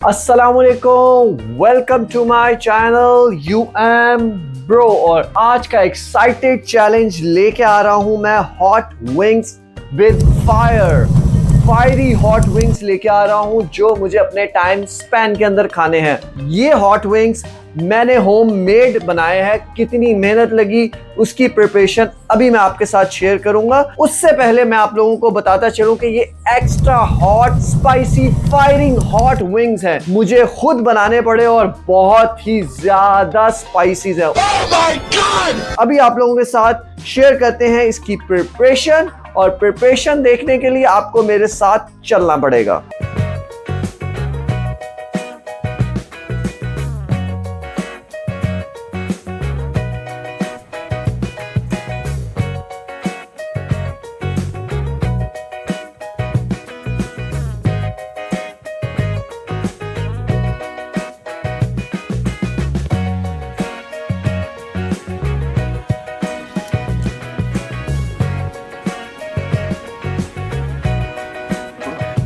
अस्सलामुअलैकुम, welcome to my channel UM bro. और आज का एक्साइटेड चैलेंज लेके आ रहा हूं मैं hot wings with fiery hot wings लेके आ रहा हूं जो मुझे अपने टाइम स्पैन के अंदर खाने हैं। ये हॉट विंग्स मैंने होम मेड बनाए हैं। कितनी मेहनत लगी उसकी प्रिपरेशन अभी मैं आपके साथ शेयर करूंगा। उससे पहले मैं आप लोगों को बताता चलूं कि ये extra hot spicy firing hot wings हैं। मुझे खुद बनाने पड़े और बहुत ही ज्यादा स्पाइसी है। Oh my God! अभी आप लोगों के साथ शेयर करते हैं इसकी प्रिपरेशन, और प्रिपरेशन देखने के लिए आपको मेरे साथ चलना पड़ेगा।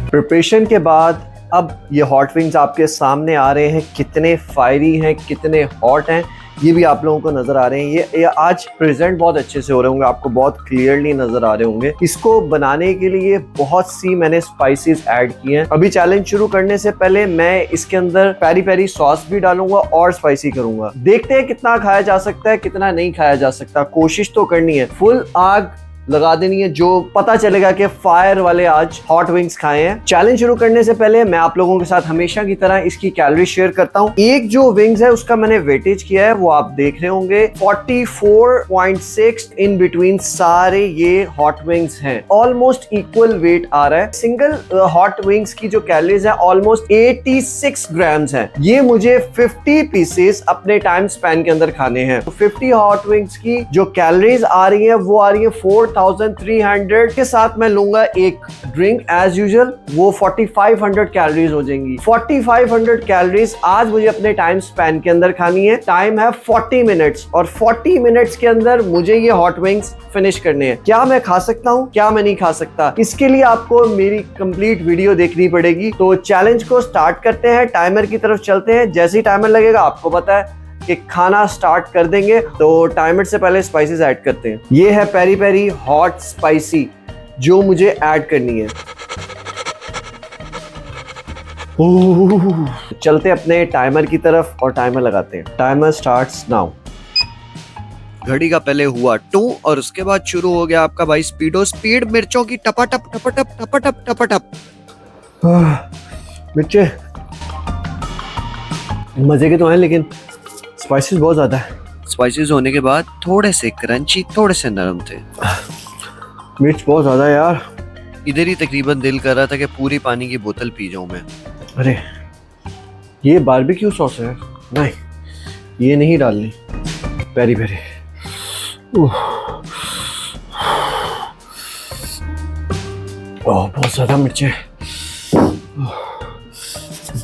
प्रिपरेशन के बाद अब ये हॉट विंग्स आपके सामने आ रहे हैं। कितने फायरी हैं, कितने हॉट हैं, ये भी आप लोगों को नजर आ रहे हैं। ये आज प्रेजेंट बहुत अच्छे से हो रहे होंगे, आपको बहुत क्लियरली नजर आ रहे होंगे। इसको बनाने के लिए बहुत सी मैंने स्पाइसेस ऐड किए हैं। अभी चैलेंज शुरू करने से पहले मैं इसके अंदर पेरी पेरी सॉस भी डालूंगा और स्पाइसी करूंगा। देखते हैं कितना खाया जा सकता है, कितना नहीं खाया जा सकता। कोशिश तो करनी है, फुल आग लगा देनी है, जो पता चलेगा कि फायर वाले आज हॉट विंग्स खाए हैं। चैलेंज शुरू करने से पहले मैं आप लोगों के साथ हमेशा की तरह इसकी कैलोरी शेयर करता हूं। एक जो विंग्स है उसका मैंने वेटेज किया है, वो आप देख रहे होंगे 44.6 इन बिटवीन सारे ये हॉट विंग्स हैं। ऑलमोस्ट इक्वल वेट आ रहा है। सिंगल हॉट विंग्स की जो कैलोरीज है ऑलमोस्ट 86 ग्राम्स है। ये मुझे 50 पीसेस अपने टाइम स्पैन के अंदर खाने हैं। 50 हॉट विंग्स की जो कैलोरीज आ रही है वो आ रही है 4300 के साथ मैं लूंगा एक ड्रिंक एज यूजुअल, वो 4500 कैलोरीज हो जाएंगी। 4500 कैलोरीज आज मुझे अपने टाइम स्पैन के अंदर खानी है। टाइम है 40 मिनट्स और 40 मिनट्स के अंदर मुझे ये हॉट विंग्स फिनिश करने हैं। क्या मैं खा सकता हूँ, क्या मैं नहीं खा सकता, इसके लिए आपको मेरी कंप्लीट वीडियो देखनी पड़ेगी। तो चैलेंज को स्टार्ट करते हैं, टाइमर की तरफ चलते हैं। जैसे ही टाइमर लगेगा आपको पता है कि खाना स्टार्ट कर देंगे। तो टाइमर से पहले स्पाइसेस ऐड करते हैं। ये है पेरी पेरी हॉट स्पाइसी जो मुझे ऐड करनी है। चलते अपने टाइमर की तरफ और टाइमर लगाते हैं। Timer starts now. घड़ी का पहले हुआ 2 और उसके बाद शुरू हो गया आपका भाई स्पीड मिर्चों की टपाटप टपाटप टपाटप टपाटप। मिर्चे मजे के तो हैं लेकिन स्पाइसेस बहुत ज्यादा है। स्पाइसेस होने के बाद थोड़े से क्रंची, थोड़े से नरम थे। मिर्च बहुत ज्यादा है यार। इधर ही तकरीबन दिल कर रहा था कि पूरी पानी की बोतल पी जाऊं मैं। अरे ये बारबेक्यू सॉस है, नहीं ये नहीं डालनी। पेरी पेरी बहुत ज्यादा मिर्चें।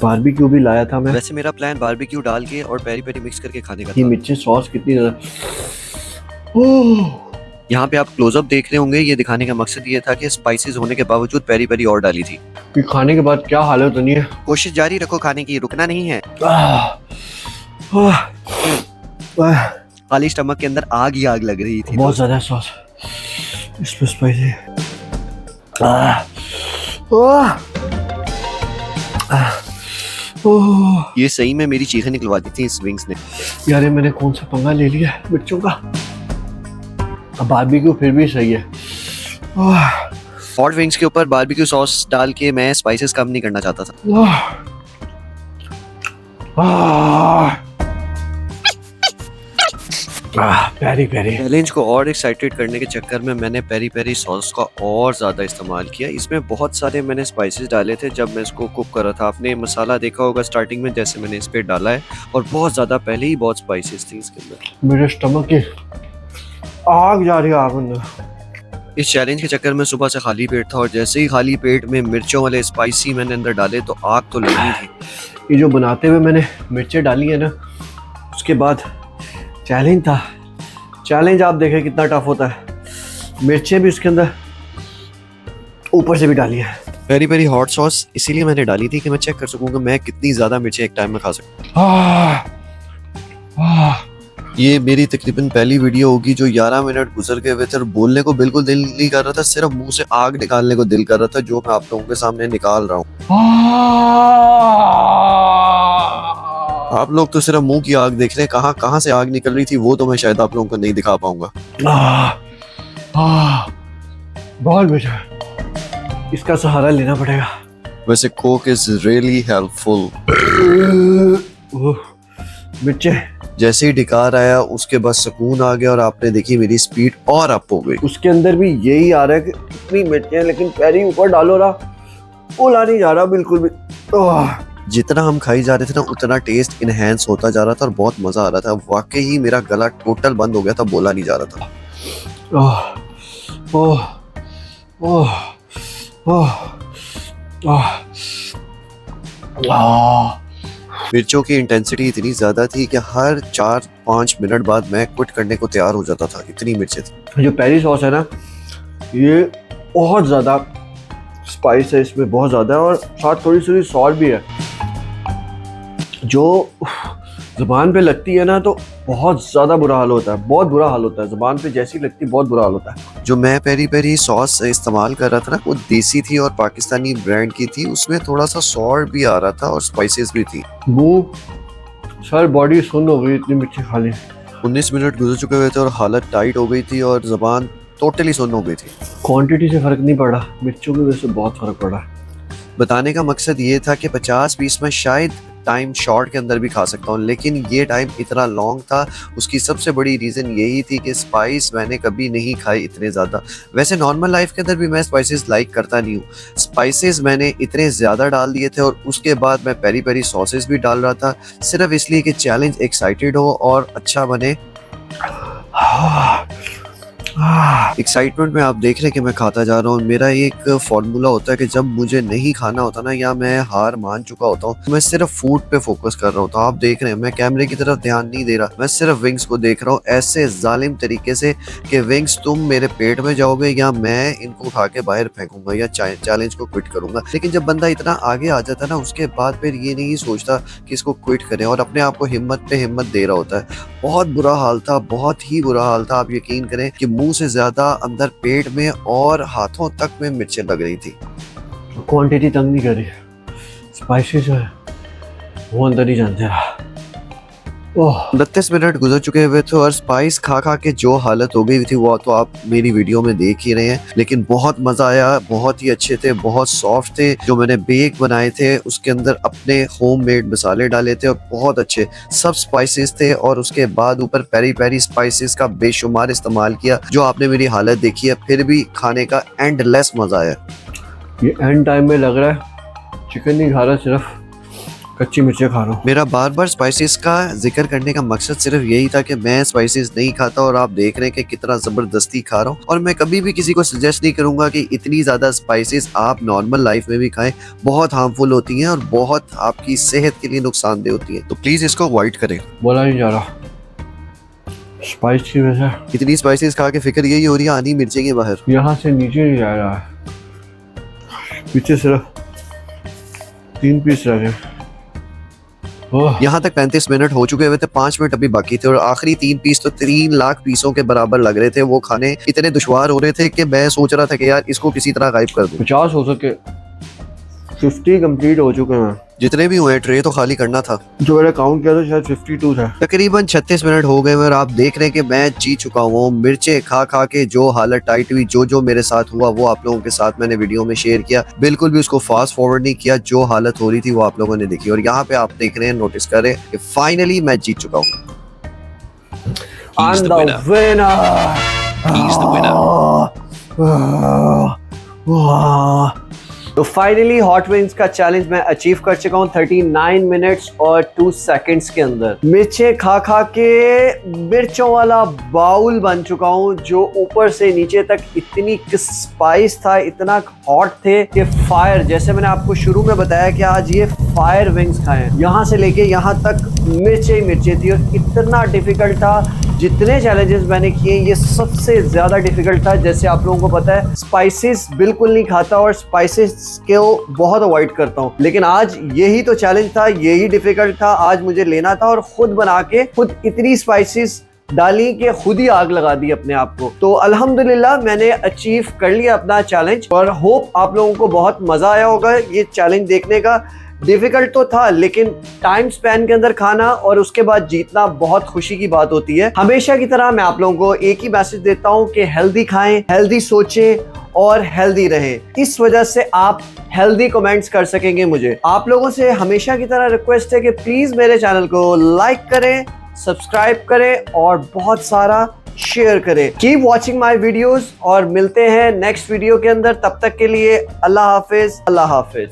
बारबेक्यू भी लाया था मैं। वैसे मेरा प्लान बारबेक्यू डाल के और पेरी पेरी मिक्स करके खाने का था। ये मिर्ची सॉस कितनी ज्यादा। यहाँ पे आप क्लोजअप देख रहे होंगे। ये दिखाने का मकसद ये था कि स्पाइसेस होने के बावजूद पेरी पेरी और डाली थी। कि खाने के बाद क्या हालत होनी है। कोशिश जारी रखो खाने की, रुकना नहीं है। खाली स्टमक के अंदर आग ही आग लग रही थी। बहुत ज्यादा सॉस, इसमें स्पाइसी। ये सही में मेरी चीखें निकलवा दी थी इस विंग्स ने। यार मैंने कौन सा पंगा ले लिया मिर्चों का। अब बारबेक्यू फिर भी सही है। हॉट विंग्स के ऊपर बारबेक्यू सॉस डाल के मैं स्पाइसेस कम नहीं करना चाहता था। पेरी पेरी चैलेंज को और एक्साइटेड करने के चक्कर में मैंने पेरी पेरी सॉस का और ज्यादा इस्तेमाल किया। इसमें बहुत सारे मैंने स्पाइसेस डाले थे जब मैं इसको कुक कर रहा था। आपने मसाला देखा होगा स्टार्टिंग में जैसे मैंने इस पे डाला है, और बहुत ज्यादा पहले ही बहुत स्पाइसेस थी इसके अंदर। मेरे स्टमक की आग जा रही है आग अंदर। इस चैलेंज के चक्कर में सुबह से खाली पेट था, और जैसे ही खाली पेट में मिर्चों वाले स्पाइसी मैंने अंदर डाले तो आग तो लगनी थी। ये जो बनाते हुए मैंने मिर्चें डाली है ना, उसके बाद चैलेंज था। चैलेंज आप देखें कितना टफ होता है। मिर्चें भी उसके अंदर ऊपर से भी डाली है। पेरी पेरी हॉट सॉस इसीलिए मैंने डाली थी कि मैं चेक कर सकूंगा मैं कितनी ज्यादा मिर्चें एक टाइम में खा सकता हूँ। ये मेरी तकरीबन पहली वीडियो होगी जो 11 मिनट गुजर गए हुए थे और बोलने को बिल्कुल दिल नहीं कर रहा था, सिर्फ मुंह से आग निकालने को दिल कर रहा था, जो मैं आप लोगों के सामने निकाल रहा हूँ। आप लोग तो सिर्फ मुंह की आग देख रहे हैं, कहाँ कहाँ से आग निकल रही थी वो तो मैं शायद आप लोगों को नहीं दिखा पाऊंगा। बहुत बेचा, इसका सहारा लेना पड़ेगा। वैसे कोक इज रियली हेल्पफुल। मिर्चे जैसे ही डिकार आया उसके बाद सुकून आ गया और आपने देखी मेरी स्पीड और अप हो गई। उसके अंदर भी यही आ रहा है कि इतनी मिर्चें हैं लेकिन पैरी ऊपर डालो रहा, बोला नहीं जा रहा बिल्कुल भी। जितना हम खाई जा रहे थे ना उतना टेस्ट इनहेंस होता जा रहा था और बहुत मजा आ रहा था। वाकई ही मेरा गला टोटल बंद हो गया था, बोला नहीं जा रहा था। ओह ओह ओह ओह मिर्चों की इंटेंसिटी इतनी ज्यादा थी कि हर 4-5 मिनट बाद मैं क्विट करने को तैयार हो जाता था, इतनी मिर्चें थी। जो पेरी सॉस है ना ये बहुत ज़्यादा स्पाइस है, इसमें बहुत ज़्यादा है और साथ थोड़ी सी सॉल्ट भी है। जो ज़ुबान पे लगती है ना तो बहुत ज़्यादा बुरा हाल होता है, बहुत बुरा हाल होता है। ज़ुबान पे जैसी लगती है बहुत बुरा हाल होता है। जो मैं पेरी पेरी सॉस इस्तेमाल कर रहा था ना वो देसी थी और पाकिस्तानी ब्रांड की थी, उसमें थोड़ा सा सॉल्ट भी आ रहा था और स्पाइसेस भी थी। मुंह सर बॉडी सुन्न हो गई इतनी मिर्ची खा ली। 19 मिनट गुजर चुके हुए थे और हालत टाइट हो गई थी और ज़बान टोटली सुन्न हो गई थी। क्वांटिटी से फ़र्क नहीं पड़ा, मिर्चों की वजह से बहुत फ़र्क पड़ा। बताने का मकसद ये था कि 50 पीस में शायद टाइम शॉर्ट के अंदर भी खा सकता हूँ, लेकिन ये टाइम इतना लॉन्ग था। उसकी सबसे बड़ी रीज़न यही थी कि स्पाइस मैंने कभी नहीं खाई इतने ज़्यादा। वैसे नॉर्मल लाइफ के अंदर भी मैं स्पाइसेस लाइक करता नहीं हूँ, स्पाइसेस मैंने इतने ज़्यादा डाल दिए थे और उसके बाद मैं पेरी पेरी सॉसेस भी डाल रहा था सिर्फ इसलिए कि चैलेंज एक्साइटेड हो और अच्छा बने। एक्साइटमेंट में आप देख रहे हैं कि मैं खाता जा रहा हूँ। मेरा एक फॉर्मूला होता है कि जब मुझे नहीं खाना होता ना या मैं हार मान चुका होता हूँ तो मैं सिर्फ फूड पे फोकस कर रहा हूँ। तो आप देख रहे हैं मैं कैमरे की तरफ ध्यान नहीं दे रहा, मैं सिर्फ विंग्स को देख रहा हूँ ऐसे जालिम तरीके से कि विंग्स तुम मेरे पेट में जाओगे या मैं इनको उठा के बाहर फेंकूंगा या चैलेंज को क्विट करूंगा। लेकिन जब बंदा इतना आगे आ जाता है ना उसके बाद फिर ये नहीं सोचता कि इसको क्विट करें और अपने आप को हिम्मत पे हिम्मत दे रहा होता है। बहुत बुरा हाल था, बहुत ही बुरा हाल था। आप यकीन करें कि मुंह से ज्यादा अंदर पेट में और हाथों तक में मिर्चें लग रही थी। क्वांटिटी तंग नहीं कर रही, स्पाइसी जो है वो अंदर ही जानते रहा। 29 मिनट गुजर चुके हुए थे और स्पाइस खा खा के जो हालत हो गई थी वो तो आप मेरी वीडियो में देख ही रहे हैं। लेकिन बहुत मजा आया, बहुत ही अच्छे थे, बहुत सॉफ्ट थे। जो मैंने बेक बनाए थे उसके अंदर अपने होममेड मसाले डाले थे और बहुत अच्छे सब स्पाइसेस थे और उसके बाद ऊपर पेरी पेरी स्पाइसेस का बेशुमार इस्तेमाल किया। जो आपने मेरी हालत देखी है फिर भी खाने का एंडलेस मजा आया। ये एंड टाइम में लग रहा है चिकन नहीं खा रहा, सिर्फ कच्ची मिर्चें खा रहा हूँ। मेरा बार बार स्पाइसेस का जिक्र करने का मकसद सिर्फ यही था कि मैं स्पाइसेस नहीं खाता और आप देख रहे हैं कि कितना जबरदस्ती खा रहा हूँ। और मैं कभी भी किसी को सजेस्ट नहीं करूंगा कि इतनी ज्यादा स्पाइसेस आप नॉर्मल लाइफ में भी खाएं, बहुत हार्मफुल होती हैं और बहुत आपकी सेहत के लिए नुकसानदेह होती है। तो प्लीज इसको अवॉइड करें। बोला नहीं जा रहा, स्पाइस की वजह से इतनी स्पाइसेस खा के फिक्र यही हो रही है आनी मिर्चें के बाहर। यहाँ से नीचे नहीं जा रहा है, पीछे सिर्फ 3 पीस रह गए। यहाँ तक 35 मिनट हो चुके हुए थे, 5 मिनट अभी बाकी थे और आखिरी 3 पीस तो 3 लाख पीसों के बराबर लग रहे थे। वो खाने इतने दुश्वार हो रहे थे कि मैं सोच रहा था कि यार इसको किसी तरह गायब कर दूं। 50 हो सके, 50 कंप्लीट हो चुके हैं। जितने भी हुए ट्रे तो खाली करना था। जो मैंने काउंट किया था शायद 52 था। तकरीबन 36 मिनट हो गए और आप देख रहे हैं कि मैं जी चुका हूँ। मिर्चें खा खा के जो हालत टाइट हुई, जो मेरे साथ हुआ वो आप लोगों के साथ मैंने वीडियो में शेयर किया। बिल्कुल भी उसको फास्ट फॉरवर्ड नहीं किया, जो हालत हो रही थी वो आप लोगों ने देखी। और यहाँ पे आप देख रहे हैं, नोटिस कर रहे हैं कि फाइनली मैं जीत चुका हूँ। तो फाइनली हॉट विंग्स का चैलेंज मैं अचीव कर चुका हूँ 39 मिनट्स और 2 सेकंड्स के अंदर। मिर्चें खा खा के मिर्चों वाला बाउल बन चुका हूँ, जो ऊपर से नीचे तक इतनी स्पाइस था, इतना हॉट थे कि फायर, जैसे मैंने आपको शुरू में बताया कि आज ये फायर विंग्स खाए, यहाँ से लेके यहाँ तक मिर्चें ही मिर्चें थी और इतना डिफिकल्ट था जितने चैलेंजेस मैंने किए ये सबसे ज्यादा डिफिकल्ट था। जैसे आप लोगों को पता है स्पाइसेस बिल्कुल नहीं खाता और स्पाइसेस को बहुत अवॉइड करता हूँ, लेकिन आज यही तो चैलेंज था, यही डिफिकल्ट था। आज मुझे लेना था और खुद बना के खुद इतनी स्पाइसेस डाली कि खुद ही आग लगा दी अपने आप को। तो अल्हम्दुलिल्लाह मैंने अचीव कर लिया अपना चैलेंज और होप आप लोगों को बहुत मजा आया होगा ये चैलेंज देखने का। डिफिकल्ट तो था लेकिन टाइम स्पैन के अंदर खाना और उसके बाद जीतना बहुत खुशी की बात होती है। हमेशा की तरह मैं आप लोगों को एक ही मैसेज देता हूँ कि हेल्दी खाएं, हेल्दी सोचें और हेल्दी रहें। इस वजह से आप हेल्दी कमेंट्स कर सकेंगे मुझे। आप लोगों से हमेशा की तरह रिक्वेस्ट है कि प्लीज मेरे चैनल को लाइक करें, सब्सक्राइब करें और बहुत सारा शेयर करें। कीप वॉचिंग माई वीडियोस और मिलते हैं नेक्स्ट वीडियो के अंदर। तब तक के लिए अल्लाह हाफिज, अल्लाह हाफिज।